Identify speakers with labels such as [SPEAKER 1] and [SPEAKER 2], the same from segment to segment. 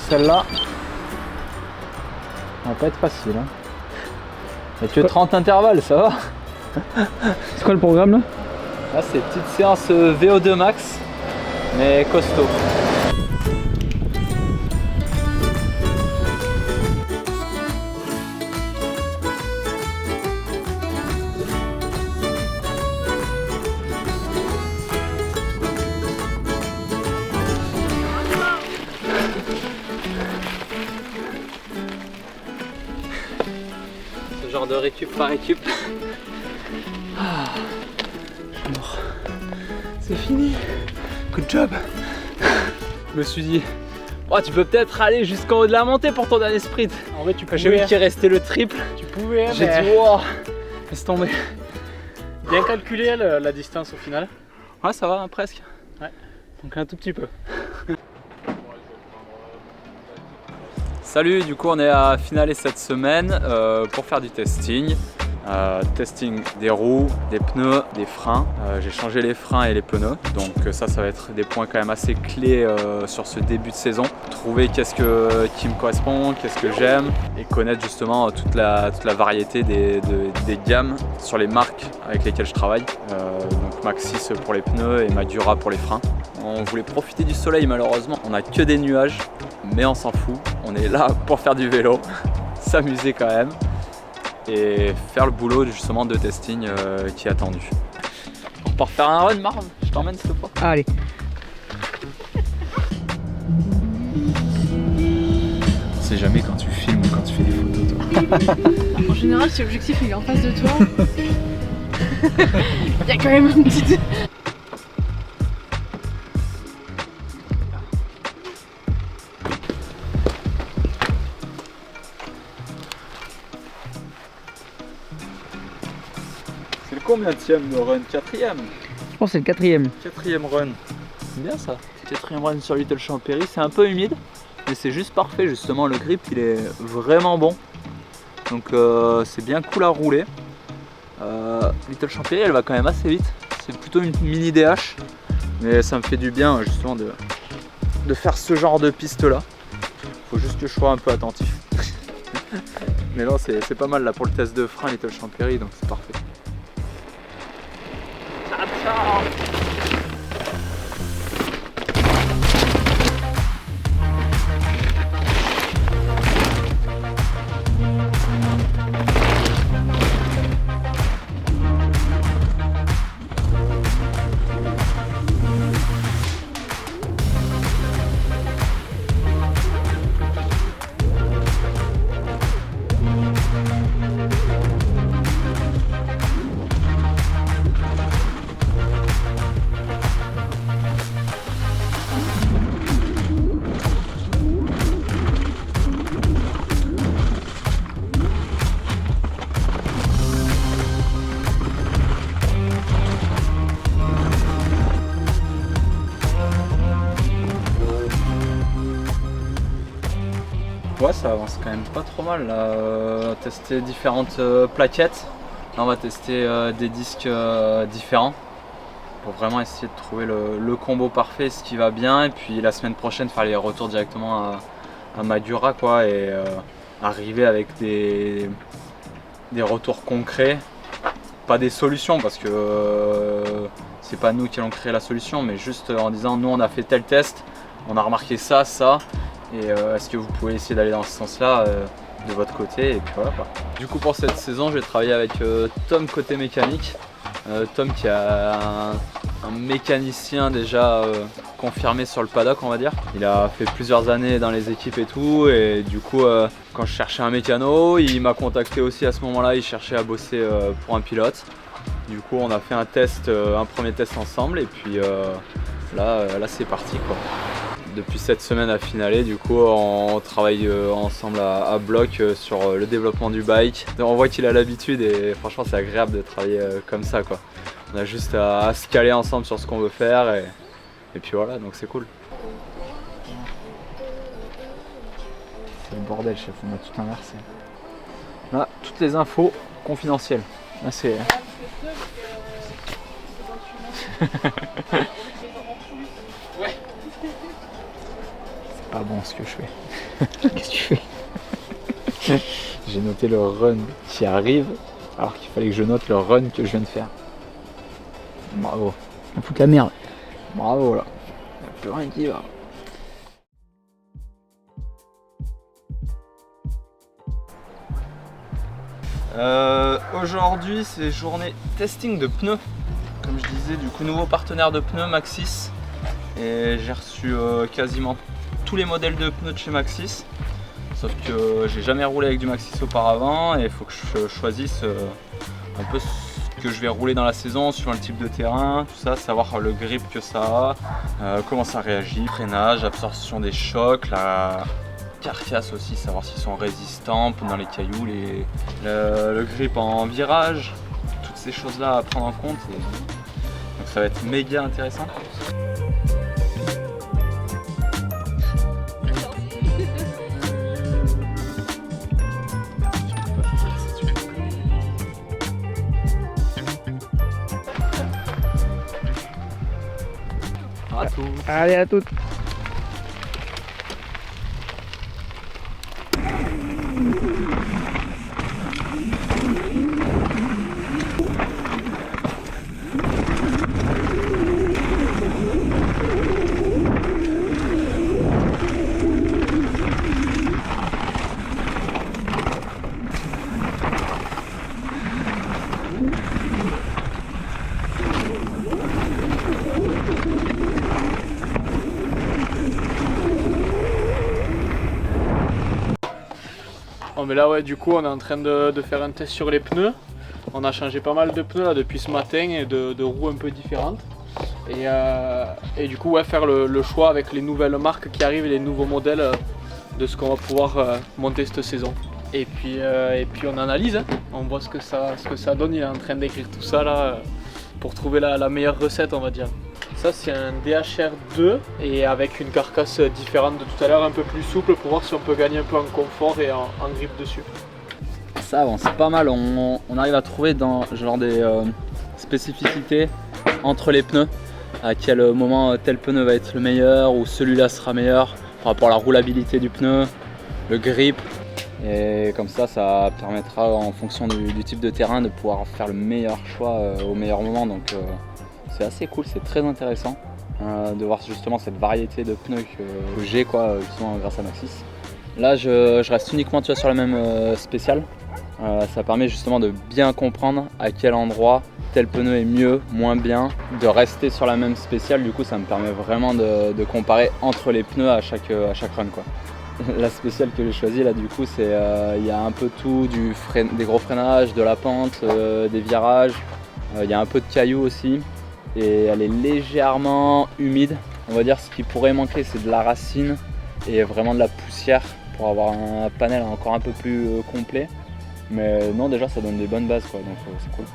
[SPEAKER 1] Celle-là, ça va pas être facile. Hein. Il n'y a que 30 intervalles, ça va.
[SPEAKER 2] C'est quoi le programme là?
[SPEAKER 1] Là, c'est petite séance VO2 max, mais costaud. De récup par récup. Ah, je suis mort. C'est fini. Good job. Je me suis dit, oh, tu peux peut-être aller jusqu'en haut de la montée pour ton dernier sprint.
[SPEAKER 2] En vrai, tu pouvais.
[SPEAKER 1] J'ai vu qu'il restait le triple.
[SPEAKER 2] Tu pouvais.
[SPEAKER 1] J'ai dit, wow, laisse tomber.
[SPEAKER 2] Bien calculé la distance au final.
[SPEAKER 1] Ouais, ça va, hein, presque.
[SPEAKER 2] Ouais. Donc un tout petit peu.
[SPEAKER 1] Salut, du coup on est à finaler cette semaine pour faire du testing. Testing des roues, des pneus, des freins. J'ai changé les freins et les pneus, donc ça va être des points quand même assez clés sur ce début de saison. Trouver qu'est-ce qui me correspond, qu'est-ce que j'aime et connaître justement toute la variété des gammes sur les marques avec lesquelles je travaille. Donc Maxxis pour les pneus et Madura pour les freins. On voulait profiter du soleil, malheureusement on n'a que des nuages, mais on s'en fout. On est là pour faire du vélo, s'amuser quand même et faire le boulot justement de testing qui est attendu. On part faire un run, Marv, je t'emmène cette fois.
[SPEAKER 2] Allez.
[SPEAKER 1] On sait jamais quand tu filmes ou quand tu fais des photos, toi.
[SPEAKER 3] En général, si l'objectif il est en face de toi, il y a quand même une petite...
[SPEAKER 1] C'est le combienième de run? Quatrième?
[SPEAKER 2] Je pense que c'est le quatrième.
[SPEAKER 1] Quatrième run. C'est bien ça. Quatrième run sur Little Champéry. C'est un peu humide, mais c'est juste parfait justement. Le grip il est vraiment bon. Donc c'est bien cool à rouler. Little Champéry elle va quand même assez vite. C'est plutôt une mini DH. Mais ça me fait du bien justement de faire ce genre de piste là. Faut juste que je sois un peu attentif. Mais non, c'est pas mal là pour le test de frein Little Champéry, donc c'est parfait. Ciao, ciao. Ouais, ça avance quand même pas trop mal là. Tester différentes plaquettes. Là, on va tester des disques différents pour vraiment essayer de trouver le combo parfait, ce qui va bien. Et puis la semaine prochaine faire les retours directement à Madura quoi, et arriver avec des retours concrets. Pas des solutions parce que c'est pas nous qui allons créer la solution, mais juste en disant nous on a fait tel test, on a remarqué ça, et est-ce que vous pouvez essayer d'aller dans ce sens là de votre côté, et puis voilà quoi. Du coup pour cette saison je vais travailler avec Tom côté mécanique. Tom qui est un mécanicien déjà confirmé sur le paddock on va dire. Il a fait plusieurs années dans les équipes et tout, et du coup quand je cherchais un mécano, il m'a contacté aussi à ce moment là, il cherchait à bosser pour un pilote. Du coup on a fait un premier test ensemble et puis là c'est parti quoi. Depuis cette semaine à Finale, du coup on travaille ensemble à bloc sur le développement du bike. On voit qu'il a l'habitude et franchement c'est agréable de travailler comme ça quoi. On a juste à se caler ensemble sur ce qu'on veut faire et puis voilà, donc c'est cool. C'est le bordel chef, on a tout inversé. Là, toutes les infos confidentielles. Là c'est... C'est pas bon ce que je fais. Qu'est-ce que tu fais? J'ai noté le run qui arrive alors qu'il fallait que je note le run que je viens de faire. Bravo. On fout la merde. Bravo là. Il n'y a plus rien qui va. Aujourd'hui c'est journée testing de pneus. Comme je disais, du coup nouveau partenaire de pneus Maxxis. Et j'ai reçu quasiment tous les modèles de pneus de chez Maxxis. Sauf que j'ai jamais roulé avec du Maxxis auparavant et il faut que je choisisse un peu ce que je vais rouler dans la saison, suivant le type de terrain, tout ça, savoir le grip que ça a, comment ça réagit, freinage, absorption des chocs, la carcasse aussi, savoir s'ils sont résistants dans les cailloux, le grip en virage, toutes ces choses là à prendre en compte. Donc ça va être méga intéressant.
[SPEAKER 4] Allez, à toutes.
[SPEAKER 2] Bon, mais là ouais, du coup on est en train de faire un test sur les pneus. On a changé pas mal de pneus là depuis ce matin et de roues un peu différentes. Et du coup ouais, faire le choix avec les nouvelles marques qui arrivent et les nouveaux modèles de ce qu'on va pouvoir monter cette saison. Et puis on analyse, hein. On voit ce que ça donne. Il est en train d'écrire tout ça là pour trouver la meilleure recette, on va dire. Ça c'est un DHR2 et avec une carcasse différente de tout à l'heure, un peu plus souple pour voir si on peut gagner un peu en confort et en grip dessus.
[SPEAKER 1] Ça avance pas mal, on arrive à trouver dans genre des spécificités entre les pneus, à quel moment tel pneu va être le meilleur ou celui-là sera meilleur par rapport à la roulabilité du pneu, le grip. Et comme ça permettra en fonction du type de terrain de pouvoir faire le meilleur choix au meilleur moment. Donc c'est assez cool, c'est très intéressant de voir justement cette variété de pneus que j'ai justement grâce à Maxxis. Là je reste uniquement sur la même spéciale. Ça permet justement de bien comprendre à quel endroit tel pneu est mieux, moins bien, de rester sur la même spéciale. Du coup ça me permet vraiment de comparer entre les pneus à chaque run quoi. La spéciale que j'ai choisie là du coup c'est il y a un peu tout, des gros freinages, de la pente, des virages, il y a un peu de cailloux aussi et elle est légèrement humide. On va dire ce qui pourrait manquer c'est de la racine et vraiment de la poussière pour avoir un panel encore un peu plus complet. Mais non déjà ça donne des bonnes bases quoi, donc c'est cool.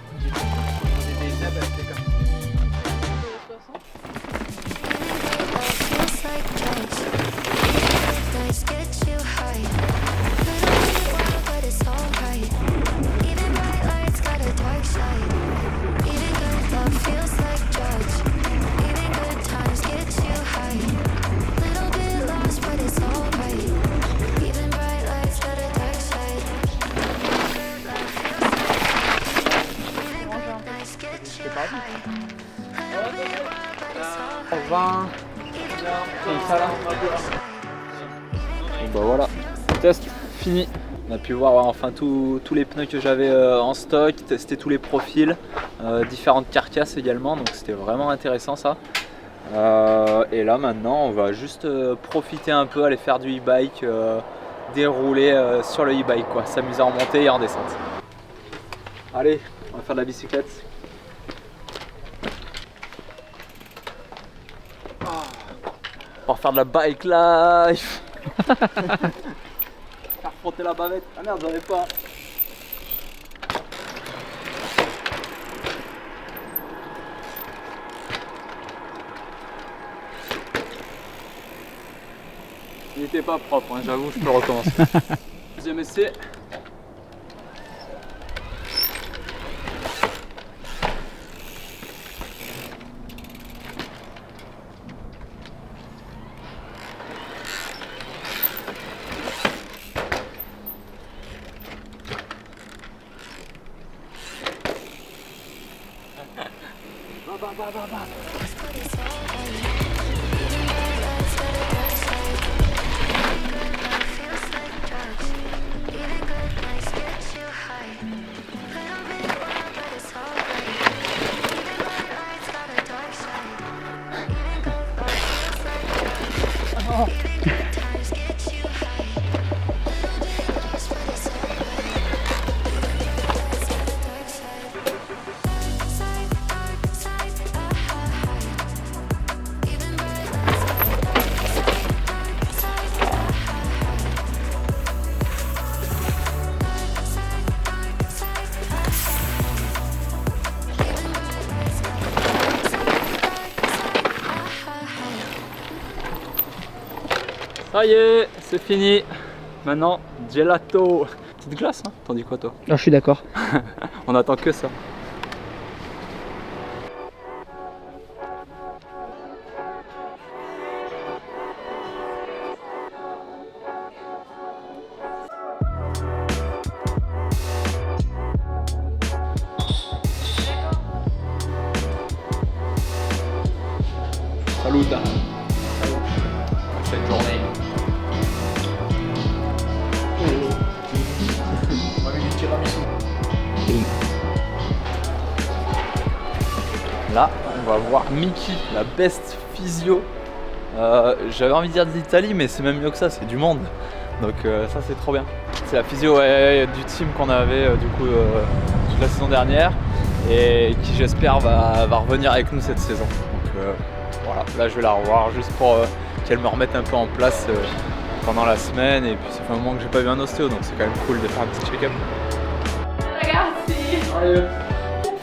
[SPEAKER 1] Et bah voilà, test fini. On a pu voir enfin tous les pneus que j'avais en stock, tester tous les profils, différentes carcasses également, donc c'était vraiment intéressant ça. Et là maintenant on va juste profiter un peu, aller faire du e-bike, dérouler sur le e-bike quoi, s'amuser en montée et en descente. Allez, on va faire de la bicyclette. va faire de la bike life. Faire frotter la bavette. Ah merde, j'en ai pas. Il était pas propre, hein, j'avoue, je peux recommencer. Deuxième essai. Ça y est, c'est fini. Maintenant, gelato. Petite glace, hein? T'en dis quoi toi?
[SPEAKER 2] Ah, je suis d'accord.
[SPEAKER 1] On attend que ça. Salut. Cette journée. Là, on va voir Miki, la best physio. J'avais envie de dire de l'Italie, mais c'est même mieux que ça, c'est du monde. Donc ça, c'est trop bien. C'est la physio du team qu'on avait toute la saison dernière et qui, j'espère, va revenir avec nous cette saison. Donc voilà, là, je vais la revoir juste pour qu'elle me remette un peu en place pendant la semaine. Et puis, ça fait un moment que j'ai pas vu un ostéo, donc c'est quand même cool de faire un petit check-up.
[SPEAKER 3] Ragazzi!
[SPEAKER 1] Allez.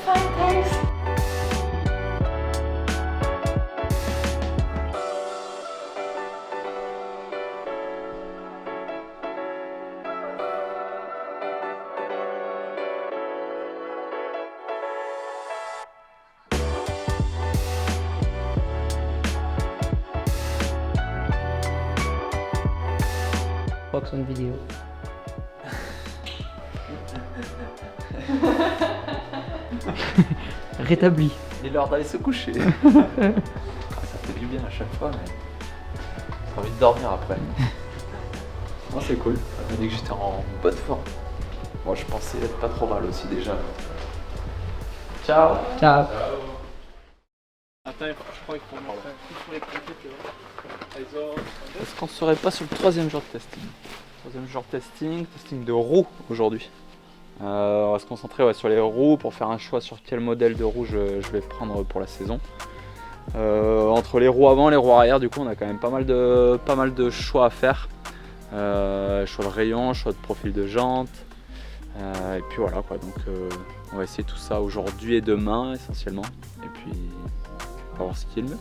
[SPEAKER 3] Fine, thanks!
[SPEAKER 4] Fox on vidéo. Rétabli.
[SPEAKER 1] Il est l'heure d'aller se coucher. Ça fait du bien à chaque fois, mais j'ai envie de dormir après. Non, c'est cool. Elle m'a dit que j'étais en bonne forme. Moi, je pensais être pas trop mal aussi déjà. Ciao.
[SPEAKER 4] Ciao.
[SPEAKER 2] Attends, je crois qu'il faut mettre un coup sur les côtés, tu vois.
[SPEAKER 1] Est-ce qu'on serait pas sur le troisième jour de testing? Troisième jour de testing de roues aujourd'hui. On va se concentrer sur les roues pour faire un choix sur quel modèle de roue je vais prendre pour la saison. Entre les roues avant et les roues arrière, du coup, on a quand même pas mal de choix à faire. Choix de rayon, choix de profil de jante. Et puis voilà quoi, donc on va essayer tout ça aujourd'hui et demain essentiellement. Et puis on va voir ce qui est le mieux.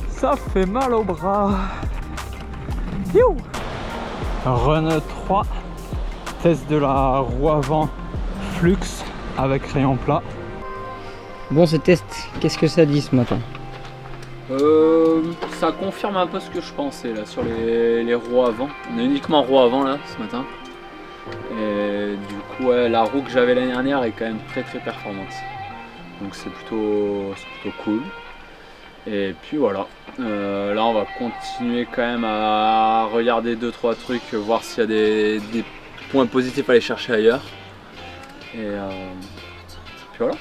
[SPEAKER 1] Ça fait mal au bras. You Run 3, test de la roue avant Flux avec rayon plat.
[SPEAKER 4] Bon, ce test, qu'est-ce que ça dit ce matin?
[SPEAKER 1] Ça confirme un peu ce que je pensais là sur les roues avant. On est uniquement roue avant là ce matin. Et du coup ouais, la roue que j'avais l'année dernière est quand même très performante. Donc c'est plutôt cool. Et puis voilà. Là on va continuer quand même à regarder 2-3 trucs, voir s'il y a des points positifs à aller chercher ailleurs. Et puis voilà.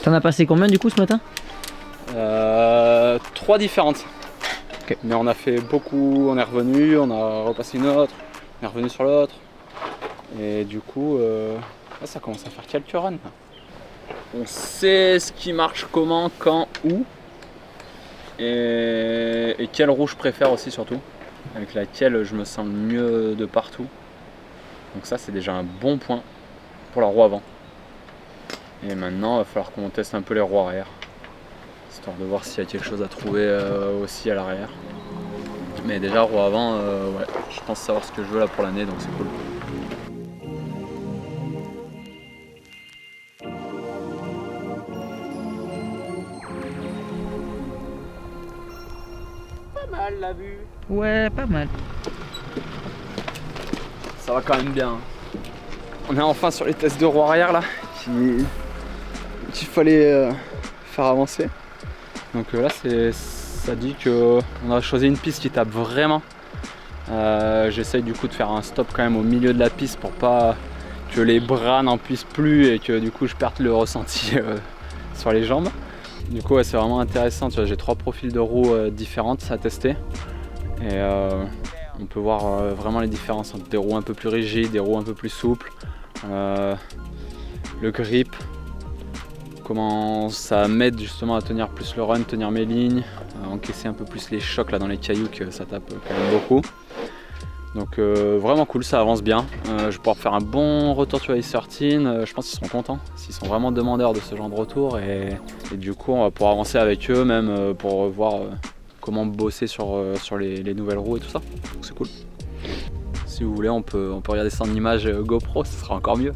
[SPEAKER 4] T'en as passé combien du coup ce matin?
[SPEAKER 1] 3 différentes.
[SPEAKER 4] Okay.
[SPEAKER 1] Mais on a fait beaucoup, on est revenu, on a repassé une autre, on est revenu sur l'autre. Et du coup, là, ça commence à faire quelques runs. On sait ce qui marche comment, quand, où. Et quelle roue je préfère aussi surtout. Avec laquelle je me sens le mieux de partout. Donc ça c'est déjà un bon point pour la roue avant. Et maintenant il va falloir qu'on teste un peu les roues arrière. Histoire de voir s'il y a quelque chose à trouver aussi à l'arrière. Mais déjà roue avant, ouais, je pense savoir ce que je veux là pour l'année, donc c'est cool.
[SPEAKER 2] Pas mal la vue.
[SPEAKER 4] Ouais, pas mal.
[SPEAKER 1] Ça va quand même bien. On est enfin sur les tests de roue arrière là, qu'il fallait faire avancer. Donc là ça dit qu'on a choisi une piste qui tape vraiment. J'essaye du coup de faire un stop quand même au milieu de la piste pour pas que les bras n'en puissent plus et que du coup je perde le ressenti sur les jambes. Du coup ouais, c'est vraiment intéressant, j'ai 3 profils de roues différentes à tester. Et on peut voir vraiment les différences entre des roues un peu plus rigides, des roues un peu plus souples, le grip, comment ça m'aide justement à tenir plus le run, tenir mes lignes, encaisser un peu plus les chocs là dans les cailloux que ça tape quand même beaucoup. Donc vraiment cool, ça avance bien. Je vais pouvoir faire un bon retour sur Ice 13, je pense qu'ils seront contents, s'ils sont vraiment demandeurs de ce genre de retour et du coup on va pouvoir avancer avec eux même pour voir comment bosser sur les nouvelles roues et tout ça, donc c'est cool. Si vous voulez on peut regarder ça en image GoPro, ce sera encore mieux.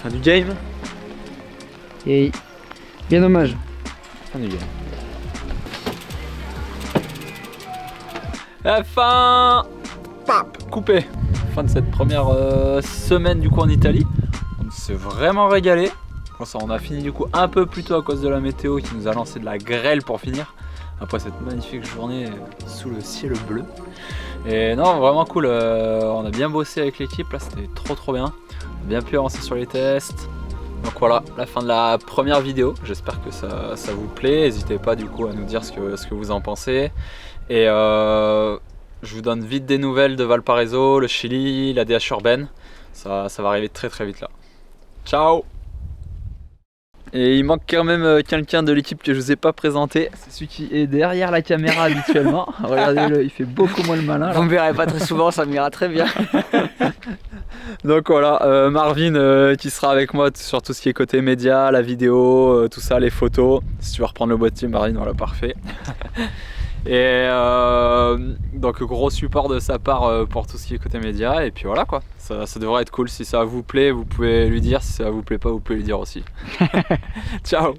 [SPEAKER 1] Fin du game.
[SPEAKER 4] Et Bien dommage.
[SPEAKER 1] Fin du game. La fin. Pap, coupé. Fin de cette première semaine du coup en Italie. On s'est vraiment régalé. On a fini du coup un peu plus tôt à cause de la météo qui nous a lancé de la grêle pour finir. Après cette magnifique journée sous le ciel bleu. Et non, vraiment cool. On a bien bossé avec l'équipe. Là, c'était trop bien. On a bien pu avancer sur les tests. Donc voilà, la fin de la première vidéo. J'espère que ça vous plaît. N'hésitez pas du coup à nous dire ce que vous en pensez. Et je vous donne vite des nouvelles de Valparaiso, le Chili, la DH urbaine. Ça va arriver très vite là. Ciao! Et il manque quand même quelqu'un de l'équipe que je vous ai pas présenté. C'est celui qui est derrière la caméra habituellement. Regardez-le, il fait beaucoup moins le malin là.
[SPEAKER 4] Vous me verrez pas très souvent, ça m'ira très bien.
[SPEAKER 1] Donc voilà, Marvin qui sera avec moi sur tout ce qui est côté média, la vidéo, tout ça, les photos. Si tu veux reprendre le boîtier, Marvin, voilà, parfait. Et donc gros support de sa part pour tout ce qui est côté média. Et puis voilà quoi, ça devrait être cool. Si ça vous plaît, vous pouvez lui dire. Si ça vous plaît pas, vous pouvez lui dire aussi. Ciao.